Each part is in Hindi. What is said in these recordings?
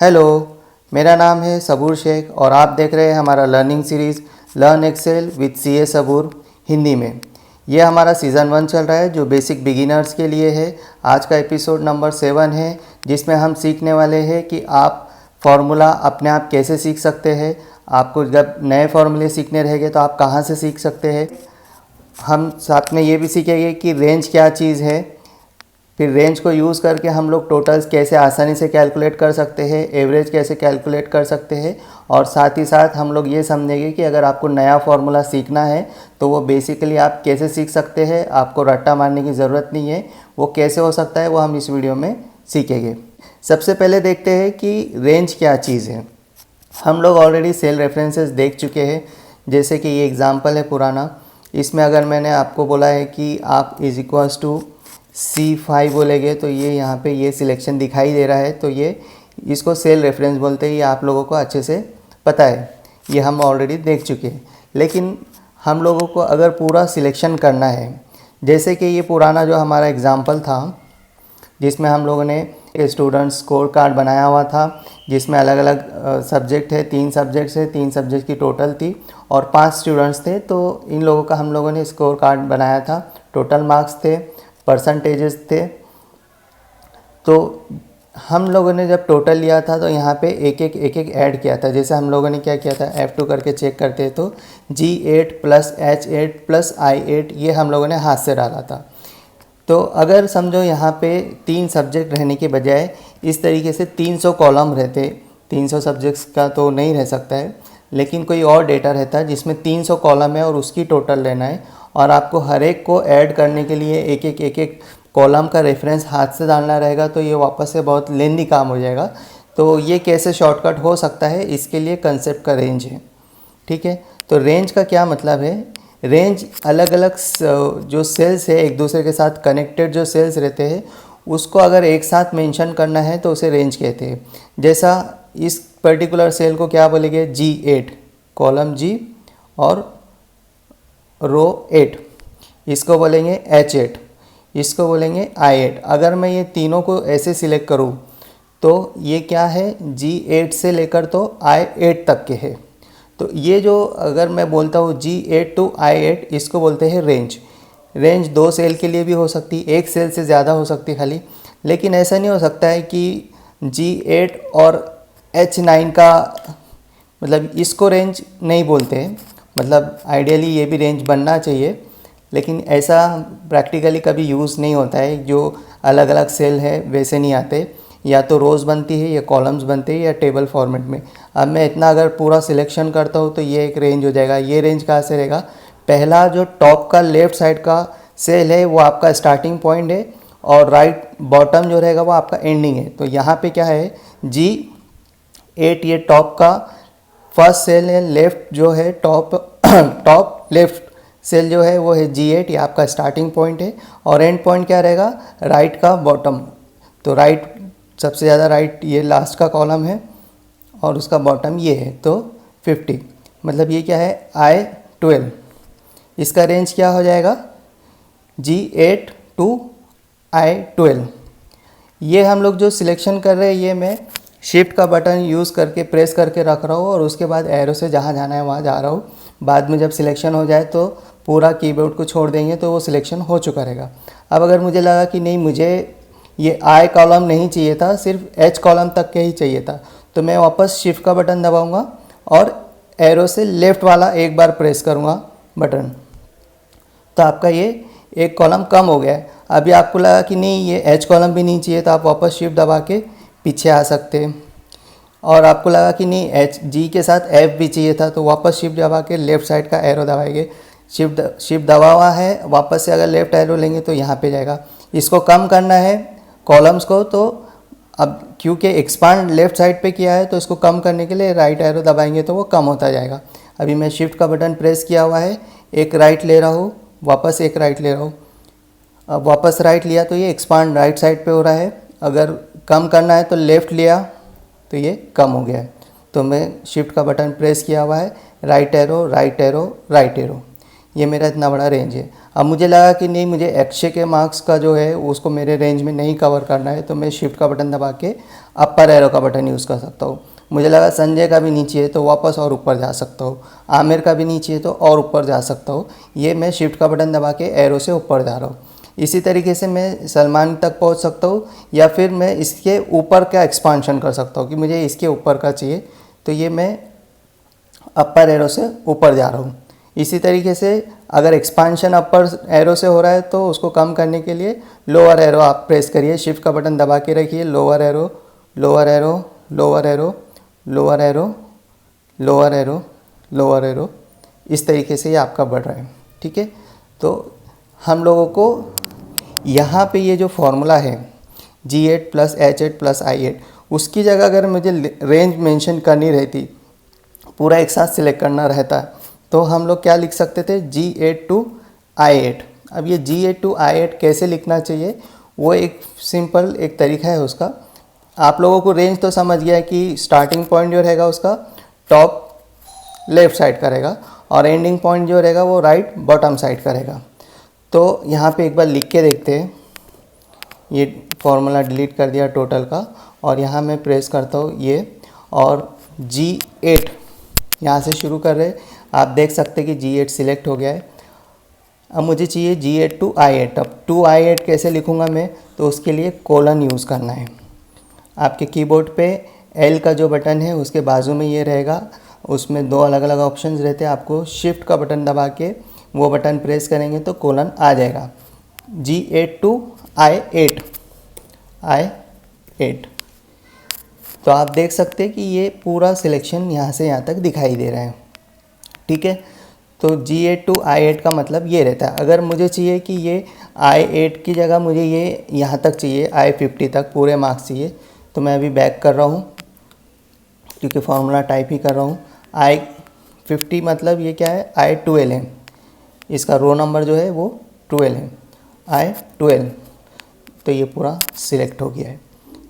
हेलो, मेरा नाम है सबूर शेख और आप देख रहे हैं हमारा learning series learn Excel with CA Sabur Hindi में। ये हमारा सीज़न 1 चल रहा है जो बेसिक बिगिनर्स के लिए है। आज का एपिसोड नंबर 7 है जिसमें हम सीखने वाले हैं कि आप फार्मूला अपने आप कैसे सीख सकते हैं। आपको जब नए फार्मूले सीखने रहेंगे तो आप कहाँ से सीख सकते हैं। हम साथ में ये भी सीखेंगे कि रेंज क्या चीज़ है, फिर रेंज को यूज़ करके हम लोग टोटल्स कैसे आसानी से कैलकुलेट कर सकते हैं, एवरेज कैसे कैलकुलेट कर सकते हैं, और साथ ही साथ हम लोग ये समझेंगे कि अगर आपको नया फार्मूला सीखना है तो वो बेसिकली आप कैसे सीख सकते हैं। आपको रट्टा मारने की ज़रूरत नहीं है, वो कैसे हो सकता है वो हम इस वीडियो में सीखेंगे। सबसे पहले देखते हैं कि रेंज क्या चीज़ है। हम लोग ऑलरेडी सेल रेफरेंसेस देख चुके हैं, जैसे कि ये एग्ज़ाम्पल है पुराना। इसमें अगर मैंने आपको बोला है कि आप इज इक्वल्स टू C5 बोलेंगे तो ये यहाँ पे ये सिलेक्शन दिखाई दे रहा है, तो ये इसको सेल रेफरेंस बोलते हैं। ये आप लोगों को अच्छे से पता है, ये हम ऑलरेडी देख चुके हैं। लेकिन हम लोगों को अगर पूरा सिलेक्शन करना है, जैसे कि ये पुराना जो हमारा एग्ज़ाम्पल था जिसमें हम लोगों ने स्टूडेंट स्कोर कार्ड बनाया हुआ था, जिसमें अलग अलग सब्जेक्ट है, 3 सब्जेक्ट्स है, 3 सब्जेक्ट की टोटल थी और 5 स्टूडेंट्स थे। तो इन लोगों का हम लोगों ने स्कोर कार्ड बनाया था, टोटल मार्क्स थे, परसेंटेजेस थे। तो हम लोगों ने जब टोटल लिया था तो यहाँ पे एक एक ऐड किया था। जैसे हम लोगों ने क्या किया था, F2 करके चेक करते तो G8 plus H8 plus I8 ये हम लोगों ने हाथ से डाला था। तो अगर समझो यहाँ पे 3 सब्जेक्ट रहने के बजाय इस तरीके से 300 कॉलम रहते, 300 सब्जेक्ट्स का तो नहीं रह सकता है, लेकिन कोई और डेटा रहता है जिसमें 300 कॉलम है और उसकी टोटल लेना है, और आपको हर एक को ऐड करने के लिए एक एक कॉलम का रेफरेंस हाथ से डालना रहेगा, तो ये वापस से बहुत लेंदी काम हो जाएगा। तो ये कैसे शॉर्टकट हो सकता है, इसके लिए कंसेप्ट का रेंज है। ठीक है, तो रेंज का क्या मतलब है। रेंज अलग अलग जो सेल्स है, एक दूसरे के साथ कनेक्टेड जो सेल्स रहते हैं, उसको अगर एक साथ मेंशन करना है तो उसे रेंज कहते हैं। जैसा इस पर्टिकुलर सेल को क्या बोलेंगे, G8, कॉलम G और रो 8, इसको बोलेंगे H8, इसको बोलेंगे I8। अगर मैं ये तीनों को ऐसे सिलेक्ट करूँ तो ये क्या है, G8 से लेकर तो I8 तक के है। तो ये जो अगर मैं बोलता हूँ G8 टू I8, इसको बोलते हैं रेंज। रेंज 2 सेल के लिए भी हो सकती, एक सेल से ज़्यादा हो सकती खाली। लेकिन ऐसा नहीं हो सकता है कि G8 और H9 का मतलब इसको रेंज नहीं बोलते हैं। मतलब आइडियली ये भी रेंज बनना चाहिए, लेकिन ऐसा प्रैक्टिकली कभी यूज़ नहीं होता है। जो अलग अलग सेल है वैसे नहीं आते, या तो रोज़ बनती है या कॉलम्स बनते हैं या टेबल फॉर्मेट में। अब मैं इतना अगर पूरा सिलेक्शन करता हूँ तो ये एक रेंज हो जाएगा। ये रेंज कहाँ से रहेगा, पहला जो टॉप का लेफ़्ट साइड का सेल है वो आपका स्टार्टिंग पॉइंट है, और राइट बॉटम जो रहेगा वो आपका एंडिंग है। तो यहाँ पे क्या है, G8 ये टॉप का फर्स्ट सेल है, लेफ़्ट जो है टॉप लेफ़्ट सेल जो है वो है G8, ये आपका स्टार्टिंग पॉइंट है, और एंड पॉइंट क्या रहेगा, राइट का बॉटम। तो राइट सबसे ज़्यादा राइट ये लास्ट का कॉलम है और उसका बॉटम ये है, तो 50। मतलब ये क्या है, I12। इसका रेंज क्या हो जाएगा, G8 टू I12। ये हम लोग जो सिलेक्शन कर रहे हैं ये मैं शिफ्ट का बटन यूज़ करके प्रेस करके रख रहा हूँ, और उसके बाद एरो से जहाँ जाना है वहाँ जा रहा हूँ। बाद में जब सिलेक्शन हो जाए तो पूरा कीबोर्ड को छोड़ देंगे तो वो सिलेक्शन हो चुका रहेगा। अब अगर मुझे लगा कि नहीं, मुझे ये I कॉलम नहीं चाहिए था, सिर्फ H कॉलम तक के ही चाहिए था, तो मैं वापस शिफ्ट का बटन दबाऊँगा और एरो से लेफ़्ट वाला एक बार प्रेस करूँगा बटन, तो आपका ये एक कॉलम कम हो गया है। अभी आपको लगा कि नहीं ये H कॉलम भी नहीं चाहिए, तो आप वापस शिफ्ट दबा के पीछे आ सकते हैं। और आपको लगा कि नहीं G के साथ F भी चाहिए था, तो वापस शिफ्ट दबा के लेफ़्ट साइड का एरो दबाएंगे। शिफ्ट दबा हुआ है, वापस से अगर लेफ़्ट एरो लेंगे तो यहाँ पे जाएगा। इसको कम करना है कॉलम्स को, तो अब क्योंकि एक्सपांड लेफ़्ट साइड पे किया है तो इसको कम करने के लिए राइट एरो दबाएंगे तो वो कम होता जाएगा। अभी मैं शिफ्ट का बटन प्रेस किया हुआ है, एक राइट ले रहा हूँ, वापस एक राइट ले रहा हूँ। अब वापस राइट लिया तो ये एक्सपांड राइट साइड पे हो रहा है। अगर कम करना है तो लेफ़्ट लिया तो ये कम हो गया है। तो मैं शिफ्ट का बटन प्रेस किया हुआ है, right arrow right arrow right arrow. ये मेरा इतना बड़ा रेंज है। अब मुझे लगा कि नहीं, मुझे अक्षय के मार्क्स का जो है उसको मेरे रेंज में नहीं कवर करना है, तो मैं शिफ्ट का बटन दबा के अपर एरो का बटन यूज़ कर सकता हूँ। मुझे लगा संजय का भी नीचे है तो वापस और ऊपर जा सकता हूँ, आमिर का भी नीचे है तो और ऊपर जा सकता हूँ। ये मैं शिफ्ट का बटन दबा के एरो से ऊपर जा रहा हूँ। इसी तरीके से मैं सलमान तक पहुँच सकता हूँ, या फिर मैं इसके ऊपर का एक्सपांशन कर सकता हूँ कि मुझे इसके ऊपर का चाहिए, तो ये मैं अपर एरो से ऊपर जा रहा हूँ। इसी तरीके से अगर एक्सपांशन अपर एरो से हो रहा है तो उसको कम करने के लिए लोअर एरो आप प्रेस करिए, शिफ्ट का बटन दबा के रखिए, lower arrow, lower arrow, lower arrow, lower arrow, lower arrow, lower arrow, इस तरीके से ये आपका बढ़ रहा है। ठीक है, तो हम लोगों को यहाँ पे ये जो फॉर्मूला है G8 plus H8 plus I8, उसकी जगह अगर मुझे रेंज मेंशन करनी रहती, पूरा एक साथ सिलेक्ट करना रहता, तो हम लोग क्या लिख सकते थे, G8 टू I8। अब ये G8 टू I8 कैसे लिखना चाहिए, वो एक सिंपल एक तरीका है उसका। आप लोगों को रेंज तो समझ गया है कि स्टार्टिंग पॉइंट जो रहेगा उसका टॉप लेफ़्ट साइड का रहेगा और एंडिंग पॉइंट जो रहेगा वो राइट बॉटम साइड का रहेगा। तो यहाँ पे एक बार लिख के देखते हैं। ये फॉर्मूला डिलीट कर दिया टोटल का, और यहाँ मैं प्रेस करता हूँ ये, और G8 यहाँ से शुरू कर रहे, आप देख सकते हैं कि G8 सिलेक्ट हो गया है। अब मुझे चाहिए G8 टू I8। अब टू I8 कैसे लिखूँगा मैं, तो उसके लिए कोलन यूज़ करना है। आपके कीबोर्ड पे L का जो बटन है उसके बाजू में ये रहेगा, उसमें दो अलग अलग ऑप्शंस रहते हैं। आपको शिफ्ट का बटन दबा के वो बटन प्रेस करेंगे तो कोलन आ जाएगा। G8 to I8, I8। तो आप देख सकते हैं कि ये पूरा सिलेक्शन यहाँ से यहाँ तक दिखाई दे रहा है। ठीक है, तो G8 टू I8 का मतलब ये रहता है। अगर मुझे चाहिए कि ये I8 की जगह मुझे ये यहाँ तक चाहिए, I50 तक पूरे मार्क्स चाहिए, तो मैं अभी बैक कर रहा हूँ क्योंकि फार्मूला टाइप ही कर रहा हूँ। I50 मतलब ये क्या है, I12 है, इसका रो नंबर जो है वो 12 है, I12। तो ये पूरा सिलेक्ट हो गया है।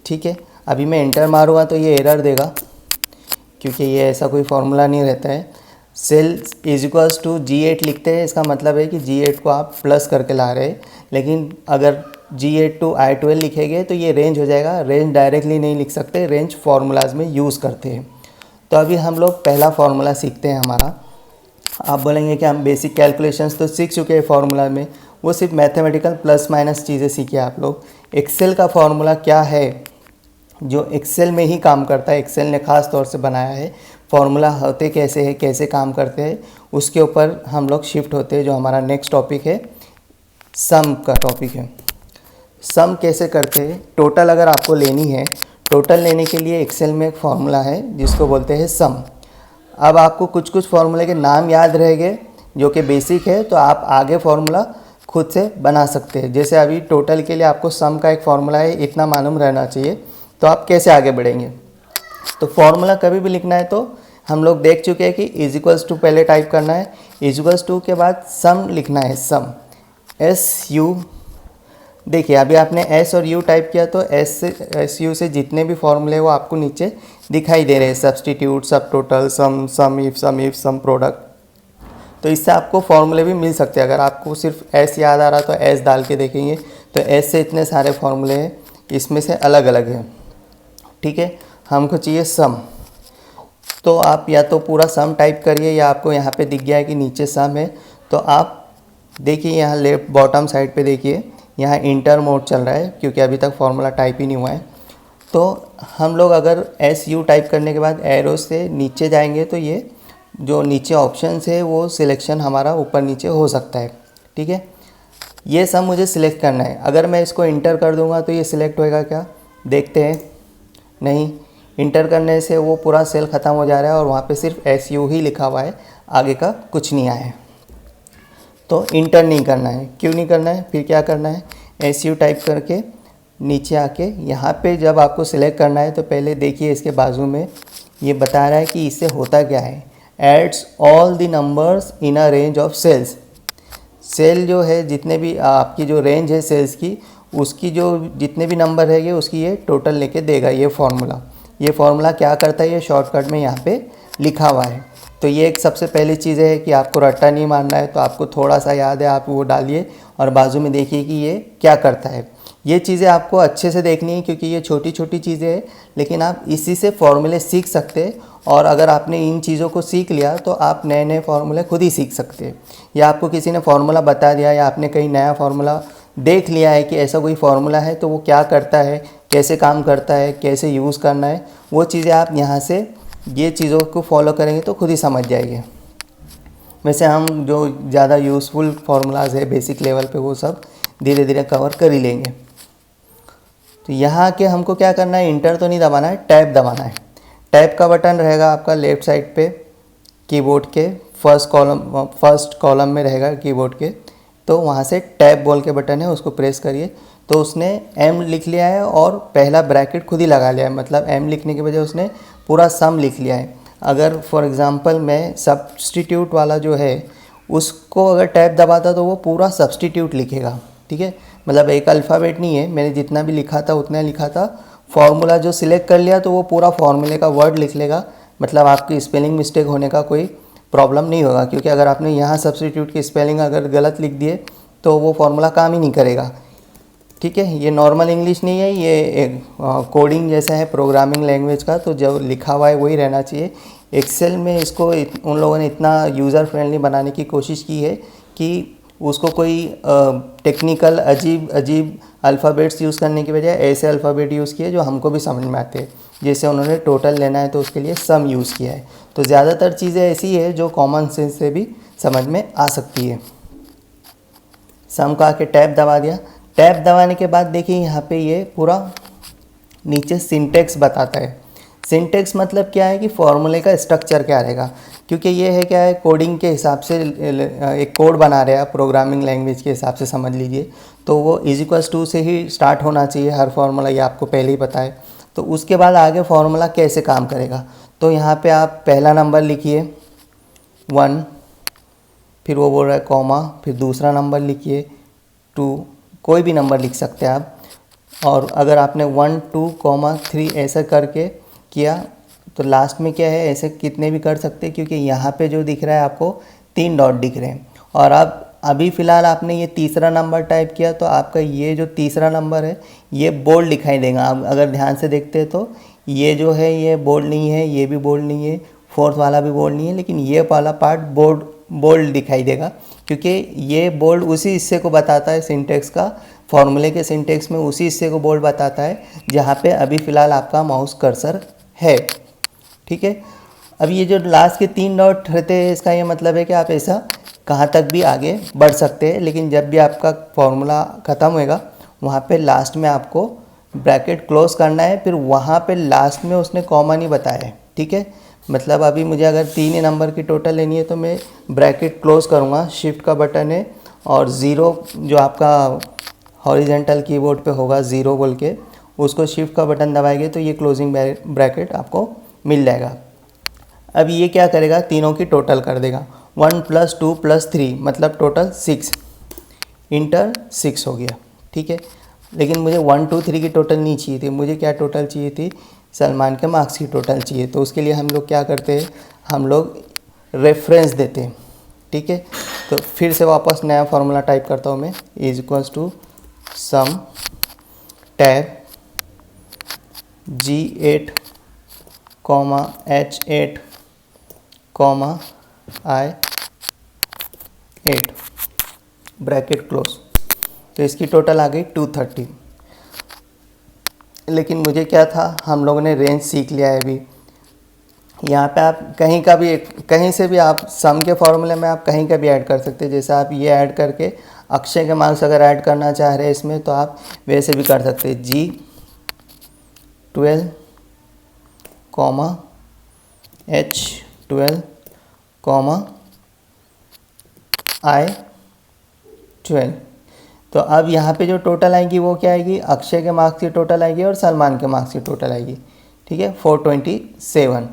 ठीक है, अभी मैं एंटर मारूँगा तो ये एरर देगा क्योंकि ये ऐसा कोई फार्मूला नहीं रहता है। Cell is equals to G8 लिखते हैं, इसका मतलब है कि G8 को आप प्लस करके ला रहे हैं, लेकिन अगर G8 टू I12 लिखेंगे तो ये रेंज हो जाएगा। रेंज डायरेक्टली नहीं लिख सकते, रेंज फार्मूलाज में यूज़ करते हैं। तो अभी हम लोग पहला फार्मूला सीखते हैं हमारा। आप बोलेंगे कि हम बेसिक कैलकुलेशंस तो सीख चुके हैं फार्मूला में, वो सिर्फ मैथमेटिकल प्लस माइनस चीज़ें सीखी आप लोग। एक्सेल का फार्मूला क्या है जो एक्सेल में ही काम करता है, एक्सेल ने ख़ास तौर से बनाया है। फार्मूला होते कैसे हैं, कैसे काम करते हैं, उसके ऊपर हम लोग शिफ्ट होते हैं। जो हमारा नेक्स्ट टॉपिक है सम का टॉपिक है। सम कैसे करते हैं, टोटल अगर आपको लेनी है, टोटल लेने के लिए एक्सेल में एक फार्मूला है जिसको बोलते हैं सम। अब आपको कुछ कुछ फार्मूले के नाम याद रहेंगे जो कि बेसिक है, तो आप आगे फार्मूला खुद से बना सकते हैं। जैसे अभी टोटल के लिए आपको सम का एक फार्मूला है, इतना मालूम रहना चाहिए, तो आप कैसे आगे बढ़ेंगे। तो फार्मूला कभी भी लिखना है तो हम लोग देख चुके हैं कि इज इक्वल्स टू पहले टाइप करना है, इज इक्वल्स टू के बाद सम लिखना है, सम SU। देखिए अभी आपने S और U टाइप किया तो SU से जितने भी फॉर्मूले वो आपको नीचे दिखाई दे रहे हैं, substitute, subtotal, sumif, sumproduct. तो इससे आपको फॉर्मूले भी मिल सकते हैं। अगर आपको सिर्फ S याद आ रहा तो S डाल के देखेंगे तो S से इतने सारे फॉर्मूले हैं, इसमें से अलग अलग हैं। ठीक है, हमको चाहिए सम, तो आप या तो पूरा सम टाइप करिए या आपको यहाँ पे दिख गया है कि नीचे सम है, तो आप देखिए यहाँ लेफ्ट बॉटम साइड पे देखिए, यहाँ इंटर मोड चल रहा है क्योंकि अभी तक फार्मूला टाइप ही नहीं हुआ है। तो हम लोग अगर SU टाइप करने के बाद एरो से नीचे जाएंगे तो ये जो नीचे ऑप्शंस है वो सिलेक्शन हमारा ऊपर नीचे हो सकता है। ठीक है, ये सब मुझे सिलेक्ट करना है। अगर मैं इसको इंटर कर दूंगा तो ये सिलेक्ट होएगा क्या, देखते हैं। नहीं, इंटर करने से वो पूरा सेल ख़त्म हो जा रहा है और वहाँ पे सिर्फ SU ही लिखा हुआ है, आगे का कुछ नहीं आया है। तो इंटर नहीं करना है। क्यों नहीं करना है, फिर क्या करना है, SU टाइप करके नीचे आके यहाँ पे जब आपको सिलेक्ट करना है तो पहले देखिए इसके बाजू में ये बता रहा है कि इससे होता क्या है, adds all the numbers in a range of cells. Cell जो है जितने भी आपकी जो रेंज है सेल्स की, उसकी जो जितने भी नंबर रहेंगे उसकी ये टोटल लेके देगा ये फार्मूला। ये फार्मूला क्या करता है, ये शॉर्टकट में यहाँ पे लिखा हुआ है। तो ये एक सबसे पहली चीज़ है कि आपको रट्टा नहीं मारना है, तो आपको थोड़ा सा याद है आप वो डालिए और बाजू में देखिए कि ये क्या करता है। ये चीज़ें आपको अच्छे से देखनी है क्योंकि ये छोटी छोटी चीज़ें हैं, लेकिन आप इसी से फॉर्मूले सीख सकते हैं। और अगर आपने इन चीज़ों को सीख लिया तो आप नए नए फार्मूले खुद ही सीख सकते हैं। या आपको किसी ने फार्मूला बता दिया या आपने कहीं नया फार्मूला देख लिया है कि ऐसा कोई फार्मूला है, तो वो क्या करता है, कैसे काम करता है, कैसे यूज़ करना है, वो चीज़ें आप यहाँ से ये चीज़ों को फॉलो करेंगे तो खुद ही समझ जाएंगे। वैसे हम जो ज़्यादा यूज़फुल फार्मूलाज है बेसिक लेवल पे वो सब धीरे धीरे कवर कर ही लेंगे। तो यहाँ के हमको क्या करना है, इंटर तो नहीं दबाना है, टैब दबाना है। टैब का बटन रहेगा आपका लेफ़्ट साइड पे कीबोर्ड के फर्स्ट कॉलम में रहेगा कीबोर्ड के, तो वहाँ से टैब बोल के बटन है उसको प्रेस करिए। तो उसने एम लिख लिया है और पहला ब्रैकेट खुद ही लगा लिया है, मतलब एम लिखने के बजाय उसने पूरा सम लिख लिया है। अगर फॉर एग्ज़ाम्पल मैं सब्स्टिट्यूट वाला जो है उसको अगर टैब दबाता तो वो पूरा सब्स्टिट्यूट लिखेगा, ठीक है। मतलब एक अल्फ़ाबेट नहीं है, मैंने जितना भी लिखा था उतना लिखा था। फॉर्मूला जो सिलेक्ट कर लिया तो वो पूरा फॉर्मूले का वर्ड लिख लेगा, मतलब आपकी स्पेलिंग मिस्टेक होने का कोई प्रॉब्लम नहीं होगा। क्योंकि अगर आपने यहाँ सब्स्टिट्यूट की स्पेलिंग अगर गलत लिख दिए तो वो फार्मूला काम ही नहीं करेगा, ठीक है। ये नॉर्मल इंग्लिश नहीं है, ये एक कोडिंग जैसा है प्रोग्रामिंग लैंग्वेज का, तो जो लिखा हुआ है वही रहना चाहिए। एक्सेल में इसको उन लोगों ने इतना यूज़र फ्रेंडली बनाने की कोशिश की है कि उसको कोई टेक्निकल अजीब अल्फ़ाबेट्स यूज़ करने की बजाय ऐसे अल्फ़ाबेट यूज़ किए जो हमको भी समझ में आते हैं। जैसे उन्होंने टोटल लेना है तो उसके लिए सम यूज़ किया है। तो ज़्यादातर चीज़ें ऐसी है जो कॉमन सेंस से भी समझ में आ सकती है। सम का आके टैब दबा दिया। टैब दबाने के बाद देखिए यहाँ पे ये पूरा नीचे सिंटेक्स बताता है। सिंटेक्स मतलब क्या है कि फॉर्मूले का स्ट्रक्चर क्या रहेगा, क्योंकि ये है क्या है कोडिंग के हिसाब से एक कोड बना रहे हैं प्रोग्रामिंग लैंग्वेज के हिसाब से समझ लीजिए। तो वो =2 से ही स्टार्ट होना चाहिए हर फार्मूला, ये आपको पहले ही पता है। तो उसके बाद आगे फार्मूला कैसे काम करेगा, तो यहाँ पे आप पहला नंबर लिखिए 1, फिर वो बोल रहा है कॉमा, फिर दूसरा नंबर लिखिए 2, कोई भी नंबर लिख सकते हैं आप। और अगर आपने 1 2 3 ऐसा करके किया तो लास्ट में क्या है, ऐसे कितने भी कर सकते हैं, क्योंकि यहाँ पे जो दिख रहा है आपको 3 डॉट दिख रहे हैं। और अब अभी फ़िलहाल आपने ये तीसरा नंबर टाइप किया तो आपका ये जो तीसरा नंबर है ये बोल्ड दिखाई देगा। आप अगर ध्यान से देखते हैं तो ये जो है ये बोल्ड नहीं है, ये भी बोल्ड नहीं है, फोर्थ वाला भी बोल्ड नहीं है, लेकिन ये वाला पार्ट बोल्ड दिखाई देगा, क्योंकि ये बोल्ड उसी हिस्से को बताता है सिंटेक्स का, फॉर्मूले के सिंटेक्स में उसी हिस्से को बोल्ड बताता है जहाँ पे अभी फ़िलहाल आपका माउस कर्सर है, ठीक है। अब ये जो लास्ट के 3 डॉट रहते हैं इसका ये मतलब है कि आप ऐसा कहाँ तक भी आगे बढ़ सकते हैं, लेकिन जब भी आपका फॉर्मूला ख़त्म होएगा वहाँ पे लास्ट में आपको ब्रैकेट क्लोज करना है। फिर वहाँ पे लास्ट में उसने कॉमा नहीं बताया है, ठीक है। मतलब अभी मुझे अगर 3 ही नंबर की टोटल लेनी है तो मैं ब्रैकेट क्लोज करूँगा, शिफ्ट का बटन है और 0 जो आपका हॉरिजेंटल कीबोर्ड पे होगा 0 बोल के, उसको शिफ्ट का बटन दबाएंगे तो ये क्लोजिंग ब्रैकेट आपको मिल जाएगा। अब ये क्या करेगा, तीनों की टोटल कर देगा, 1 + 2 + 3 मतलब टोटल 6, इंटर 6 हो गया, ठीक है। लेकिन मुझे 1 2 3 की टोटल नहीं चाहिए थी, मुझे क्या टोटल चाहिए थी, सलमान के मार्क्स की टोटल चाहिए। तो उसके लिए हम लोग क्या करते हैं, हम लोग रेफरेंस देते हैं, ठीक है। तो फिर से वापस नया फार्मूला टाइप करता हूँ मैं, = सम tab G8, H8, I8 bracket close. तो इसकी टोटल आ गई 230। लेकिन मुझे क्या था, हम लोगों ने रेंज सीख लिया है अभी। यहाँ पे आप कहीं से भी आप सम के फॉर्मूले में आप कहीं का भी ऐड कर सकते हैं। जैसे आप ये ऐड करके अक्षय के मार्क्स अगर ऐड करना चाह रहे हैं इसमें तो आप वैसे भी कर सकते हैं, G12, H12, I12। तो अब यहाँ पे जो टोटल आएगी वो क्या आएगी, अक्षय के मार्क्स की टोटल आएगी और सलमान के मार्क्स की टोटल आएगी, ठीक है, 427।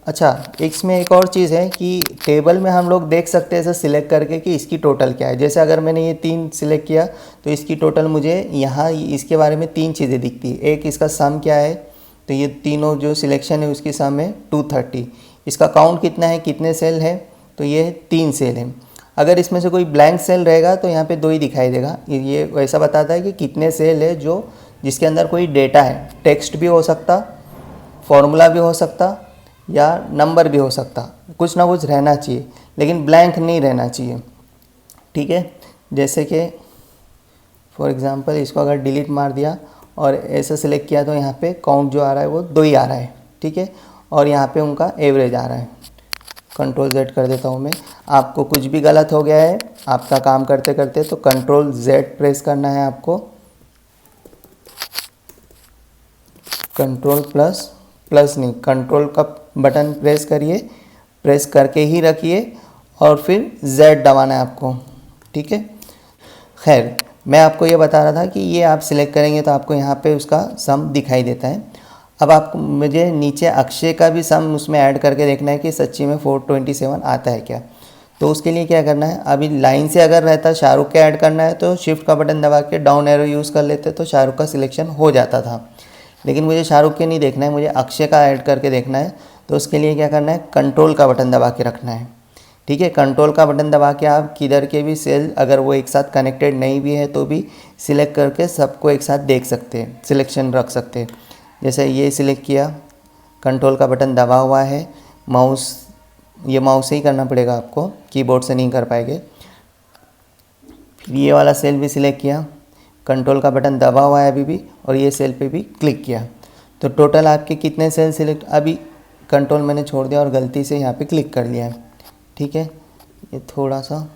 अच्छा, इसमें एक और चीज़ है कि टेबल में हम लोग देख सकते हैं ऐसे सिलेक्ट करके कि इसकी टोटल क्या है। जैसे अगर मैंने ये 3 सिलेक्ट किया तो इसकी टोटल मुझे यहाँ इसके बारे में 3 चीज़ें दिखती है। एक इसका सम क्या है, तो ये तीनों जो सिलेक्शन है उसकी सम है 230। इसका काउंट कितना है, कितने सेल है, तो ये 3 सेल है। अगर इसमें से कोई ब्लैंक सेल रहेगा तो यहाँ पे 2 ही दिखाई देगा। ये वैसा बताता है कि कितने सेल है जो जिसके अंदर कोई डेटा है, टेक्स्ट भी हो सकता, फॉर्मूला भी हो सकता या नंबर भी हो सकता, कुछ ना कुछ रहना चाहिए, लेकिन ब्लैंक नहीं रहना चाहिए। ठीक है, जैसे कि फॉर एग्जांपल इसको अगर डिलीट मार दिया और ऐसा सिलेक्ट किया तो यहाँ पे काउंट जो आ रहा है वो 2 ही आ रहा है। ठीक है, और यहाँ पे उनका एवरेज आ रहा है। कंट्रोल Z कर देता हूँ मैं। आपको कुछ भी गलत हो गया है आपका काम करते करते तो कंट्रोल Z प्रेस करना है आपको, कंट्रोल प्लस नहीं, कंट्रोल का बटन प्रेस करिए, प्रेस करके ही रखिए और फिर Z दबाना है आपको। ठीक है, खैर मैं आपको ये बता रहा था कि ये आप सिलेक्ट करेंगे तो आपको यहाँ पे उसका सम दिखाई देता है। अब आप मुझे नीचे अक्षय का भी सम उसमें ऐड करके देखना है कि सच्ची में 427 आता है क्या। तो उसके लिए क्या करना है, अभी लाइन से अगर रहता शाहरुख का ऐड करना है तो शिफ्ट का बटन दबा के डाउन एरो यूज़ कर लेते तो शाहरुख का सिलेक्शन हो जाता था, लेकिन मुझे शाहरुख के नहीं देखना है, मुझे अक्षय का ऐड करके देखना है। तो उसके लिए क्या करना है, कंट्रोल का बटन दबा के रखना है। ठीक है, कंट्रोल का बटन दबा के आप किधर के भी सेल अगर वो एक साथ कनेक्टेड नहीं भी है तो भी सिलेक्ट करके सबको एक साथ देख सकते हैं, सिलेक्शन रख सकते हैं। जैसे ये सिलेक्ट किया, कंट्रोल का बटन दबा हुआ है, माउस ये माउस से ही करना पड़ेगा आपको, कीबोर्ड से नहीं कर पाएंगे। फिर ये वाला सेल भी सिलेक्ट किया, कंट्रोल का बटन दबा हुआ है अभी भी, और ये सेल पे भी क्लिक किया। तो टोटल आपके कितने सेल सिलेक्ट, अभी कंट्रोल मैंने छोड़ दिया और गलती से यहाँ पे क्लिक कर लिया है। ठीक है, ये थोड़ा सा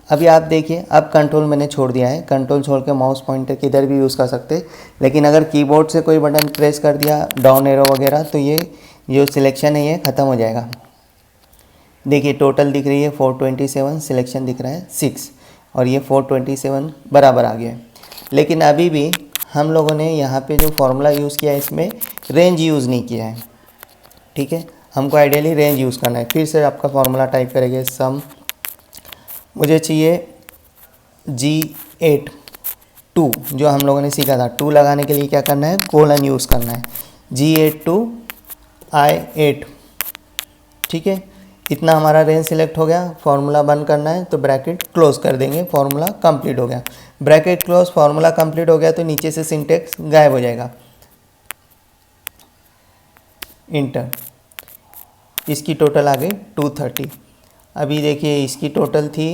अभी आप देखिए, अब कंट्रोल मैंने छोड़ दिया है, कंट्रोल छोड़ के माउस पॉइंटर किधर भी यूज़ कर सकते, लेकिन अगर कीबोर्ड से कोई बटन प्रेस कर दिया डाउन एरो वगैरह तो ये जो सिलेक्शन है ये ख़त्म हो जाएगा। देखिए टोटल दिख रही है 427, सिलेक्शन दिख रहा है 6 और ये 427 बराबर आ गया है। लेकिन अभी भी हम लोगों ने यहाँ पे जो फॉर्मूला यूज़ किया है इसमें रेंज यूज़ नहीं किया है। ठीक है, हमको आइडियली रेंज यूज़ करना है। फिर से आपका फॉर्मूला टाइप करेंगे, सम मुझे चाहिए G8 2 जो हम लोगों ने सीखा था। 2 लगाने के लिए क्या करना है, कोलन यूज़ करना है, G8 to I8। ठीक है, इतना हमारा रेंज सिलेक्ट हो गया। फार्मूला बंद करना है तो ब्रैकेट क्लोज कर देंगे, फार्मूला कंप्लीट हो गया। ब्रैकेट क्लोज, फार्मूला कंप्लीट हो गया तो नीचे से सिंटेक्स गायब हो जाएगा। इंटर, इसकी टोटल आ गई 230। अभी देखिए इसकी टोटल थी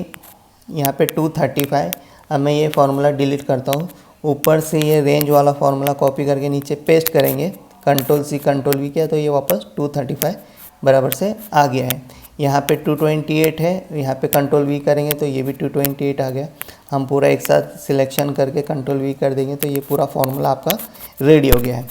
यहाँ पे 235। अब मैं ये फार्मूला डिलीट करता हूँ, ऊपर से ये रेंज वाला फार्मूला कॉपी करके नीचे पेस्ट करेंगे, कंट्रोल C कंट्रोल V किया तो ये वापस 235 बराबर से आ गया है। यहाँ पे 228 है, यहाँ पे कंट्रोल V करेंगे तो ये भी 228 आ गया। हम पूरा एक साथ सिलेक्शन करके कंट्रोल V कर देंगे तो ये पूरा फार्मूला आपका रेडी हो गया है।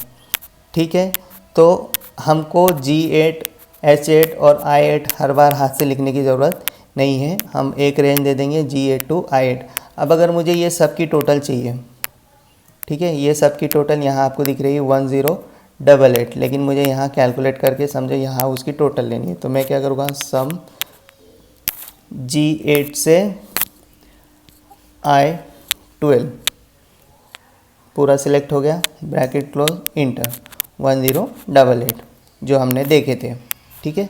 ठीक है, तो हमको G8 H8 और I8 हर बार हाथ से लिखने की ज़रूरत नहीं है, हम एक रेंज दे देंगे G8 to I8। अब अगर मुझे ये सब की टोटल चाहिए, ठीक है, ये सब की टोटल यहाँ आपको दिख रही है 1088, लेकिन मुझे यहाँ कैलकुलेट करके समझे यहाँ उसकी टोटल लेनी है। तो मैं क्या करूँगा, सम G8 से I12 पूरा सिलेक्ट हो गया, ब्रैकेट क्लोज, इंटर, 1088 जो हमने देखे थे। ठीक है,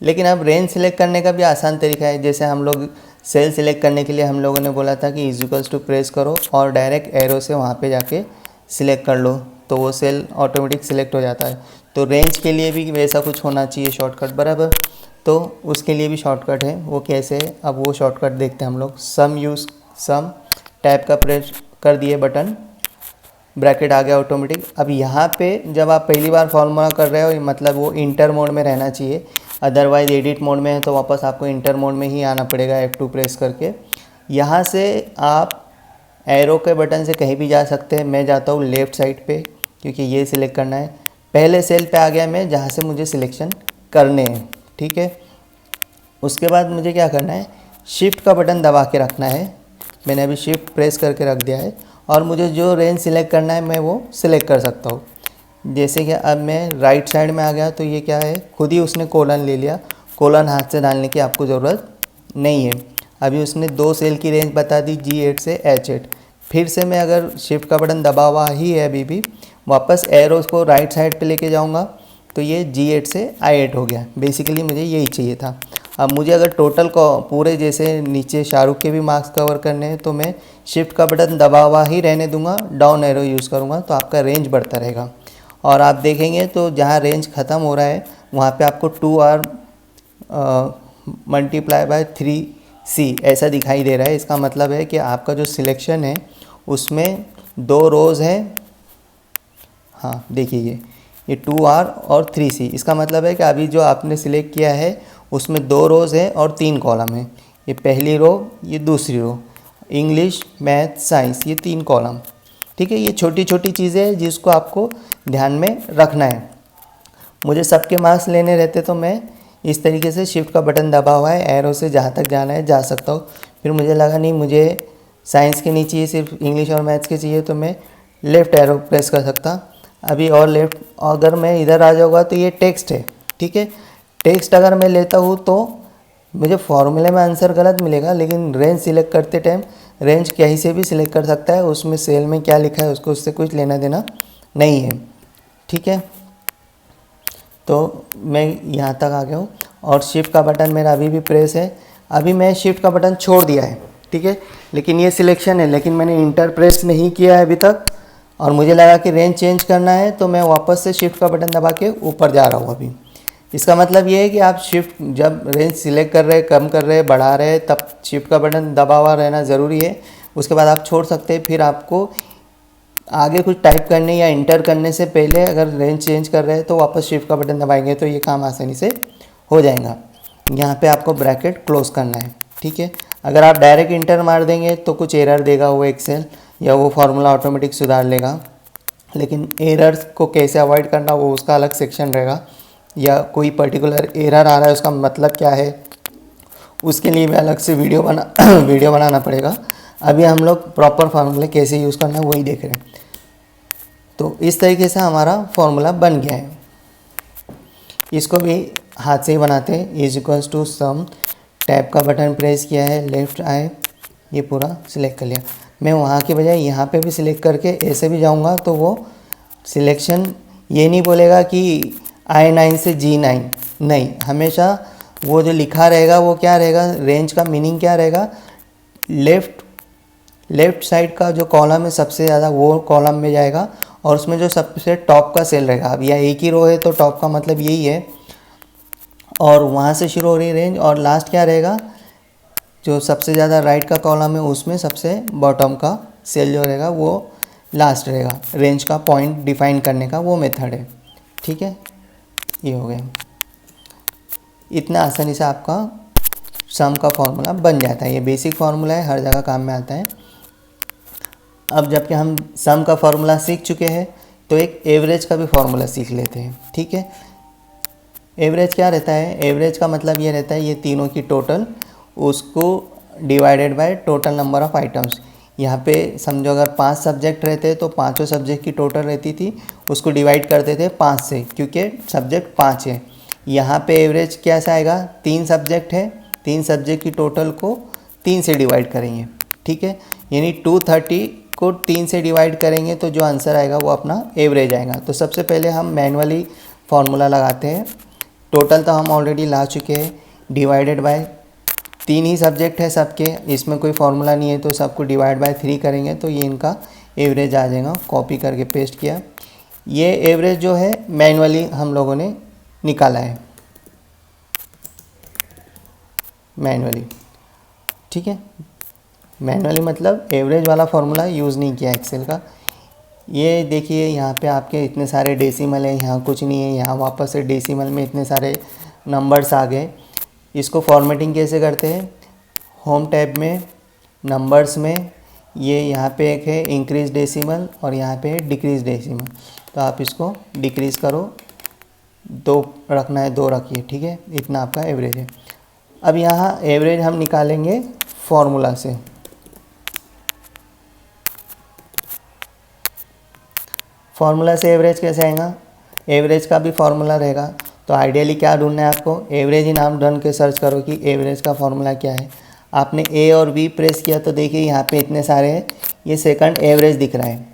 लेकिन अब रेंज सिलेक्ट करने का भी आसान तरीका है। जैसे हम लोग सेल सिलेक्ट करने के लिए हम लोगों ने बोला था कि इक्वल्स टू प्रेस करो और डायरेक्ट एरो से वहाँ पे जाके सिलेक्ट कर लो तो वो सेल ऑटोमेटिक सिलेक्ट हो जाता है। तो रेंज के लिए भी वैसा कुछ होना चाहिए शॉर्टकट, बराबर। तो उसके लिए भी शॉर्टकट है, वो कैसे है अब वो शॉर्टकट देखते हैं हम लोग। सम टैब का प्रेस कर दिए बटन, ब्रैकेट आ गया ऑटोमेटिक। अब यहाँ पे जब आप पहली बार फॉर्मूला कर रहे हो मतलब वो इंटर मोड में रहना चाहिए, अदरवाइज एडिट मोड में है तो वापस आपको इंटर मोड में ही आना पड़ेगा F2 प्रेस करके। यहाँ से आप एरो के बटन से कहीं भी जा सकते हैं। मैं जाता हूँ लेफ़्ट साइड पे क्योंकि ये सिलेक्ट करना है। पहले सेल पे आ गया मैं जहाँ से मुझे सिलेक्शन करने हैं। ठीक है, उसके बाद मुझे क्या करना है, शिफ्ट का बटन दबा के रखना है। मैंने अभी शिफ्ट प्रेस करके रख दिया है और मुझे जो रेंज सिलेक्ट करना है मैं वो सिलेक्ट कर सकता हूँ। जैसे कि अब मैं राइट साइड में आ गया तो ये क्या है, खुद ही उसने कोलन ले लिया। कोलन हाथ से डालने की आपको ज़रूरत नहीं है। अभी उसने 2 सेल की रेंज बता दी G8 से H8। फिर से मैं अगर शिफ्ट का बटन दबा हुआ ही है अभी भी, वापस एरोज़ को राइट साइड पे लेके जाऊंगा तो ये G8 से I8 हो गया। बेसिकली मुझे यही चाहिए था। अब मुझे अगर टोटल को पूरे जैसे नीचे शाहरुख के भी मार्क्स कवर करने हैं तो मैं शिफ्ट का बटन दबा हुआ ही रहने दूंगा, डाउन एरो यूज़ करूंगा तो आपका रेंज बढ़ता रहेगा। और आप देखेंगे तो जहाँ रेंज ख़त्म हो रहा है वहाँ पे आपको 2R मल्टीप्लाई बाय 3C ऐसा दिखाई दे रहा है। इसका मतलब है कि आपका जो सिलेक्शन है उसमें 2 रोज़ है। हाँ देखिए ये 2R और 3C, इसका मतलब है कि अभी जो आपने सिलेक्ट किया है उसमें 2 रोज़ है और 3 कॉलम है। ये पहली रो, ये दूसरी रो, इंग्लिश, मैथ, साइंस, ये 3 कॉलम। ठीक है, ये छोटी छोटी चीज़ें हैं जिसको आपको ध्यान में रखना है। मुझे सबके मार्क्स लेने रहते तो मैं इस तरीके से शिफ्ट का बटन दबा हुआ है, एरो से जहाँ तक जाना है जा सकता हूँ। फिर मुझे लगा नहीं मुझे साइंस के नहीं चाहिए, सिर्फ इंग्लिश और मैथ्स के चाहिए, तो मैं लेफ़्ट एरो प्रेस कर सकता अभी और लेफ़्ट। अगर मैं इधर आ जाऊँगा तो ये टेक्स्ट है। ठीक है, टेक्स्ट अगर मैं लेता हूँ तो मुझे फॉर्मूले में आंसर गलत मिलेगा, लेकिन रेंज सिलेक्ट करते टाइम रेंज कहीं से भी सिलेक्ट कर सकता है, उसमें सेल में क्या लिखा है उसको उससे कुछ लेना देना नहीं है। ठीक है, तो मैं यहाँ तक आ गया हूँ और शिफ्ट का बटन मेरा अभी भी प्रेस है। अभी मैं शिफ्ट का बटन छोड़ दिया है। ठीक है, लेकिन ये सिलेक्शन है, लेकिन मैंने इंटर प्रेस नहीं किया है अभी तक और मुझे लगा कि रेंज चेंज करना है तो मैं वापस से शिफ्ट का बटन दबा के ऊपर जा रहा हूँ अभी। इसका मतलब ये है कि आप शिफ्ट जब रेंज सिलेक्ट कर रहे हैं, कम कर रहे हैं, बढ़ा रहे हैं, तब शिफ्ट का बटन दबा हुआ रहना ज़रूरी है। उसके बाद आप छोड़ सकते हैं। फिर आपको आगे कुछ टाइप करने या इंटर करने से पहले अगर रेंज चेंज कर रहे हैं तो वापस शिफ्ट का बटन दबाएंगे तो ये काम आसानी से हो जाएगा। यहाँ पे आपको ब्रैकेट क्लोज करना है। ठीक है, अगर आप डायरेक्ट इंटर मार देंगे तो कुछ एरर देगा वो एक्सेल, या वो फार्मूला ऑटोमेटिक सुधार लेगा। लेकिन एरर्स को कैसे अवॉइड करना वो उसका अलग सेक्शन रहेगा, या कोई पर्टिकुलर एरर आ रहा है उसका मतलब क्या है उसके लिए भी अलग से वीडियो बनाना पड़ेगा। अभी हम लोग प्रॉपर फार्मूले कैसे यूज़ करना है वही देख रहे हैं। तो इस तरीके से हमारा फार्मूला बन गया है। इसको भी हाथ से ही बनाते हैं। Is equals to sum, tab का बटन प्रेस किया है, लेफ़्ट आए, ये पूरा सिलेक्ट कर लिया। मैं वहाँ के बजाय यहाँ पे भी सिलेक्ट करके ऐसे भी जाऊँगा तो वो सिलेक्शन ये नहीं बोलेगा कि I9 से G9, नहीं, हमेशा वो जो लिखा रहेगा वो क्या रहेगा, रेंज का मीनिंग क्या रहेगा, लेफ़्ट साइड का जो कॉलम है सबसे ज़्यादा वो कॉलम में जाएगा और उसमें जो सबसे टॉप का सेल रहेगा। अब यह एक ही रो है तो टॉप का मतलब यही है, और वहाँ से शुरू हो रही रेंज, और लास्ट क्या रहेगा, जो सबसे ज़्यादा राइट का कॉलम है उसमें सबसे बॉटम का सेल जो रहेगा वो लास्ट रहेगा। रेंज का पॉइंट डिफाइन करने का वो मेथड है। ठीक है, ये हो गया। इतना आसानी से आपका सम का फॉर्मूला बन जाता है। ये बेसिक फार्मूला है, हर जगह काम में आता है। अब जबकि हम सम का फार्मूला सीख चुके हैं तो एक एवरेज का भी फार्मूला सीख लेते हैं। ठीक है, एवरेज क्या रहता है, एवरेज का मतलब ये रहता है ये तीनों की टोटल, उसको divided by total number of items. यहाँ पे समझो अगर 5 सब्जेक्ट रहते तो पाँचों सब्जेक्ट की टोटल रहती थी, उसको डिवाइड करते थे 5 से, क्योंकि सब्जेक्ट 5 है। यहाँ पे एवरेज कैसा आएगा, 3 सब्जेक्ट है, 3 सब्जेक्ट की टोटल को 3 से डिवाइड करेंगे। ठीक है, यानी 230 को 3 से डिवाइड करेंगे तो जो आंसर आएगा वो अपना एवरेज आएगा। तो सबसे पहले हम मैनुअली फार्मूला लगाते हैं। टोटल तो हम ऑलरेडी ला चुके हैं, डिवाइडेड बाय 3 ही सब्जेक्ट है सबके, इसमें कोई फार्मूला नहीं है तो सबको डिवाइड बाय 3 करेंगे तो ये इनका एवरेज आ जाएगा। कॉपी करके पेस्ट किया। ये एवरेज जो है मैनुअली हम लोगों ने निकाला है, मैनुअली। ठीक है, मैनुअली मतलब एवरेज वाला फार्मूला यूज़ नहीं किया एक्सेल का। ये देखिए यहाँ पे आपके इतने सारे डेसिमल हैं, यहाँ कुछ नहीं है, यहाँ वापस से डेसिमल में इतने सारे नंबर्स आ गए। इसको फॉर्मेटिंग कैसे करते हैं, होम टैब में नंबर्स में ये यहाँ पे एक है इंक्रीज डेसिमल और यहाँ पे है डिक्रीज डेसिमल, तो आप इसको डिक्रीज़ करो, 2 रखना है 2 रखिए। ठीक है, इतना आपका एवरेज है। अब यहाँ एवरेज हम निकालेंगे फॉर्मूला से। फार्मूला से एवरेज कैसे आएगा, एवरेज का भी फार्मूला रहेगा। तो आइडियली क्या ढूंढना है आपको, एवरेज ही नाम ढूंढ के सर्च करो कि एवरेज का फार्मूला क्या है। आपने ए और बी प्रेस किया तो देखिए यहाँ पे इतने सारे हैं, ये सेकंड एवरेज दिख रहा है।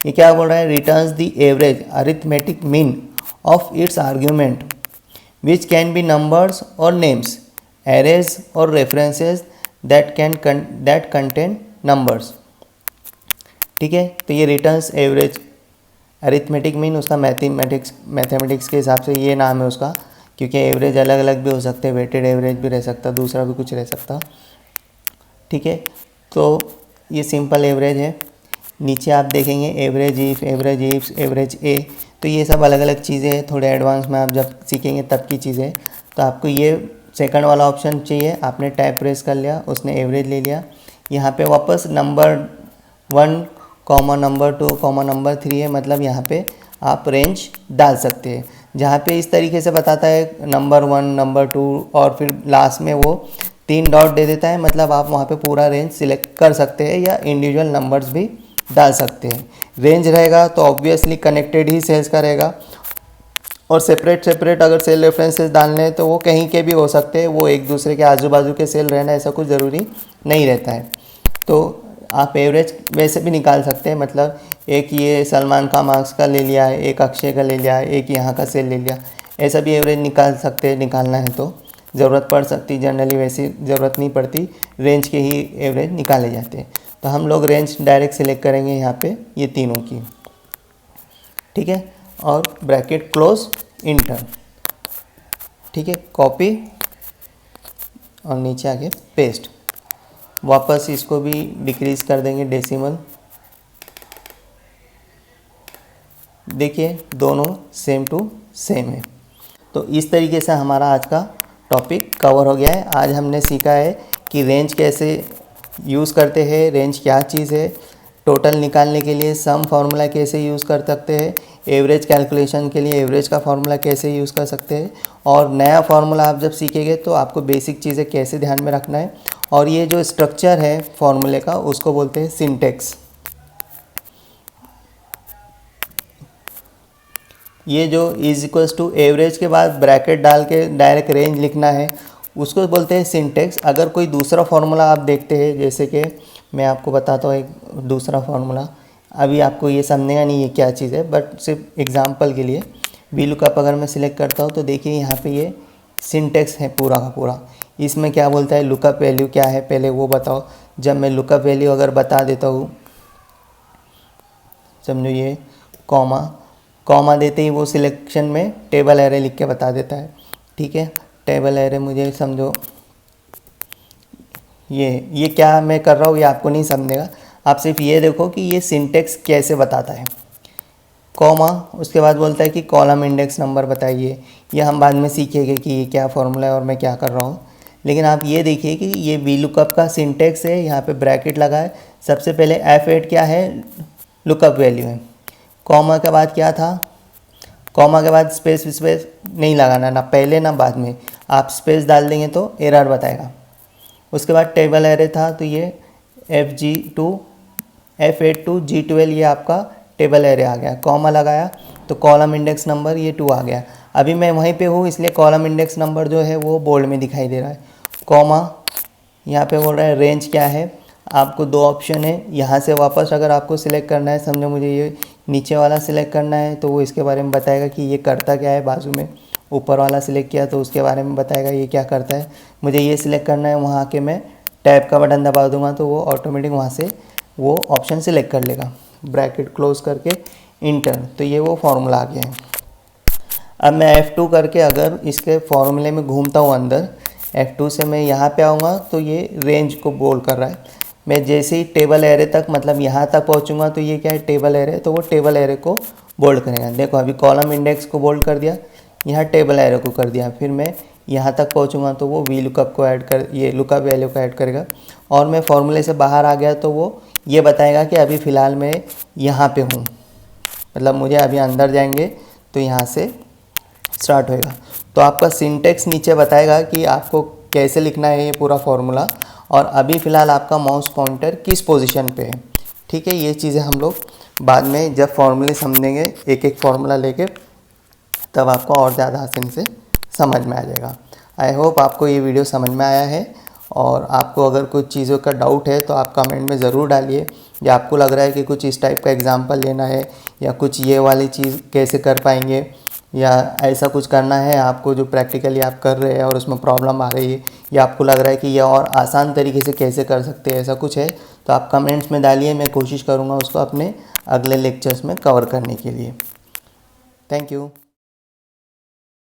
ये क्या बोल रहा है, returns the average arithmetic mean of its argument which can be numbers और नेम्स, एरेज और रेफरेंसेस दैट कंटेन नंबर्स। ठीक है, तो ये रिटर्न्स एवरेज अरिथमेटिक मीन उसका मैथमेटिक्स के हिसाब से ये नाम है उसका, क्योंकि एवरेज अलग अलग भी हो सकते हैं, वेटेड एवरेज भी रह सकता, दूसरा भी कुछ रह सकता। ठीक है, तो ये सिंपल एवरेज है। नीचे आप देखेंगे एवरेज इफ, एवरेज ए, तो ये सब अलग अलग चीज़ें हैं, थोड़े एडवांस में आप जब सीखेंगे तब की चीज़ें। तो आपको ये सेकंड वाला ऑप्शन चाहिए, आपने टैब प्रेस कर लिया, उसने एवरेज ले लिया। यहाँ पे वापस नंबर 1, नंबर 2, नंबर 3 है, मतलब यहाँ पे आप रेंज डाल सकते हैं। जहाँ पे इस तरीके से बताता है नंबर 1, नंबर 2 और फिर लास्ट में वो 3 डॉट दे देता है, मतलब आप वहाँ पे पूरा रेंज सिलेक्ट कर सकते हैं या इंडिविजुअल नंबर्स भी डाल सकते हैं। रेंज रहेगा तो ऑब्वियसली कनेक्टेड ही सेल्स का रहेगा, और सेपरेट अगर सेल रेफरेंसेस डालने हैं तो वो कहीं के भी हो सकते हैं, वो एक दूसरे के आजू बाजू के सेल रहना ऐसा कुछ ज़रूरी नहीं रहता है। तो आप एवरेज वैसे भी निकाल सकते हैं, मतलब एक ये सलमान का मार्क्स का ले लिया है, एक अक्षय का ले लिया है, एक यहाँ का सेल ले लिया, ऐसा भी एवरेज निकाल सकते हैं। निकालना है तो ज़रूरत पड़ सकती, जनरली वैसी ज़रूरत नहीं पड़ती, रेंज के ही एवरेज निकाले जाते हैं। तो हम लोग रेंज डायरेक्ट सिलेक्ट करेंगे यहाँ पे ये तीनों की। ठीक है, और ब्रैकेट क्लोज, इंटर। ठीक है, कॉपी और नीचे आके पेस्ट। वापस इसको भी डिक्रीज कर देंगे डेसिमल। देखिए दोनों सेम टू सेम है। तो इस तरीके से हमारा आज का टॉपिक कवर हो गया है। आज हमने सीखा है कि रेंज कैसे यूज़ करते हैं, रेंज क्या चीज़ है, टोटल निकालने के लिए सम फार्मूला कैसे यूज़ कर सकते हैं, एवरेज कैलकुलेशन के लिए एवरेज का फार्मूला कैसे यूज़ कर सकते हैं, और नया फार्मूला आप जब सीखेंगे तो आपको बेसिक चीज़ें कैसे ध्यान में रखना है। और ये जो स्ट्रक्चर है फार्मूले का उसको बोलते हैं सिंटेक्स। ये जो इज इक्वल्स टू एवरेज के बाद ब्रैकेट डाल के डायरेक्ट रेंज लिखना है उसको बोलते हैं सिंटेक्स। अगर कोई दूसरा फार्मूला आप देखते हैं, जैसे कि मैं आपको बताता हूँ एक दूसरा फार्मूला, अभी आपको ये समझेगा नहीं ये क्या चीज़ है, बट सिर्फ एग्जांपल के लिए VLOOKUP अगर मैं सिलेक्ट करता हूँ तो देखिए यहाँ पे ये सिंटेक्स है पूरा का पूरा। इसमें क्या बोलता है, लुकअप वैल्यू क्या है पहले वो बताओ। जब मैं लुकअप वैल्यू अगर बता देता हूँ, समझो ये कॉमा देते ही वो सिलेक्शन में टेबल एरे लिख के बता देता है। ठीक है, टेबल एरे मुझे समझो ये क्या मैं कर रहा हूँ ये आपको नहीं समझेगा, आप सिर्फ ये देखो कि ये सिंटेक्स कैसे बताता है। कॉमा, उसके बाद बोलता है कि कॉलम इंडेक्स नंबर बताइए। ये हम बाद में सीखेंगे कि ये क्या फॉर्मूला है और मैं क्या कर रहा हूँ, लेकिन आप ये देखिए कि ये VLOOKUP का सिंटेक्स है। यहाँ पे ब्रैकेट लगा है, सबसे पहले F8 क्या है, लुकअप वैल्यू है। कॉमा के बाद क्या था, कॉमा के बाद स्पेस नहीं लगाना, ना पहले ना बाद में। आप स्पेस डाल देंगे तो एरर बताएगा। उसके बाद टेबल एरे था, तो ये F8 to G12 ये आपका टेबल एरे आ गया। कॉमा लगाया तो कॉलम इंडेक्स नंबर ये 2 आ गया। अभी मैं वहीं पे हूँ इसलिए कॉलम इंडेक्स नंबर जो है वो बोल्ड में दिखाई दे रहा है। कॉमा, यहाँ पे बोल रहा है रेंज क्या है, आपको 2 ऑप्शन है। यहाँ से वापस अगर आपको सिलेक्ट करना है, समझो मुझे ये नीचे वाला सिलेक्ट करना है तो वो इसके बारे में बताएगा कि ये करता क्या है। बाजू में ऊपर वाला सिलेक्ट किया तो उसके बारे में बताएगा ये क्या करता है। मुझे ये सिलेक्ट करना है, वहाँ के मैं टैब का बटन दबा दूंगा तो वो ऑटोमेटिक वहाँ से वो ऑप्शन सिलेक्ट कर लेगा। ब्रैकेट क्लोज करके इंटर, तो ये वो फार्मूला आ गया है। अब मैं F2 करके अगर इसके फार्मूले में घूमता हूँ अंदर, F2 से मैं यहाँ पे आऊँगा तो ये रेंज को बोल्ड कर रहा है। मैं जैसे ही टेबल एरे तक, मतलब यहाँ तक पहुँचूँगा तो ये क्या है, टेबल एरे, तो वो टेबल एरे को बोल्ड करेगा। देखो अभी कॉलम इंडेक्स को बोल्ड कर दिया, यहाँ टेबल एरे को कर दिया। फिर मैं यहाँ तक पहुँचूँगा तो वो VLOOKUP को ऐड कर, ये लुकअप वैल्यू को ऐड करेगा। और मैं फार्मूले से बाहर आ गया तो वो ये बताएगा कि अभी फ़िलहाल मैं यहाँ पे हूँ, मतलब मुझे अभी अंदर जाएंगे तो यहाँ से स्टार्ट होएगा। तो आपका सिंटेक्स नीचे बताएगा कि आपको कैसे लिखना है ये पूरा फार्मूला, और अभी फ़िलहाल आपका माउस पॉइंटर किस पोजीशन पे है। ठीक है, ये चीज़ें हम लोग बाद में जब फार्मूले समझेंगे एक एक फार्मूला लेके, तब आपको और ज़्यादा आसानी से समझ में आ जाएगा। आई होप आपको ये वीडियो समझ में आया है और आपको अगर कुछ चीज़ों का डाउट है तो आप कमेंट में ज़रूर डालिए, या आपको लग रहा है कि कुछ इस टाइप का एग्जांपल लेना है, या कुछ ये वाली चीज़ कैसे कर पाएंगे, या ऐसा कुछ करना है आपको जो प्रैक्टिकली आप कर रहे हैं और उसमें प्रॉब्लम आ रही है, या आपको लग रहा है कि यह और आसान तरीके से कैसे कर सकते हैं, ऐसा कुछ है तो आप कमेंट्स में डालिए। मैं कोशिश करूँगा उसको अपने अगले लेक्चर्स में कवर करने के लिए। Thank you.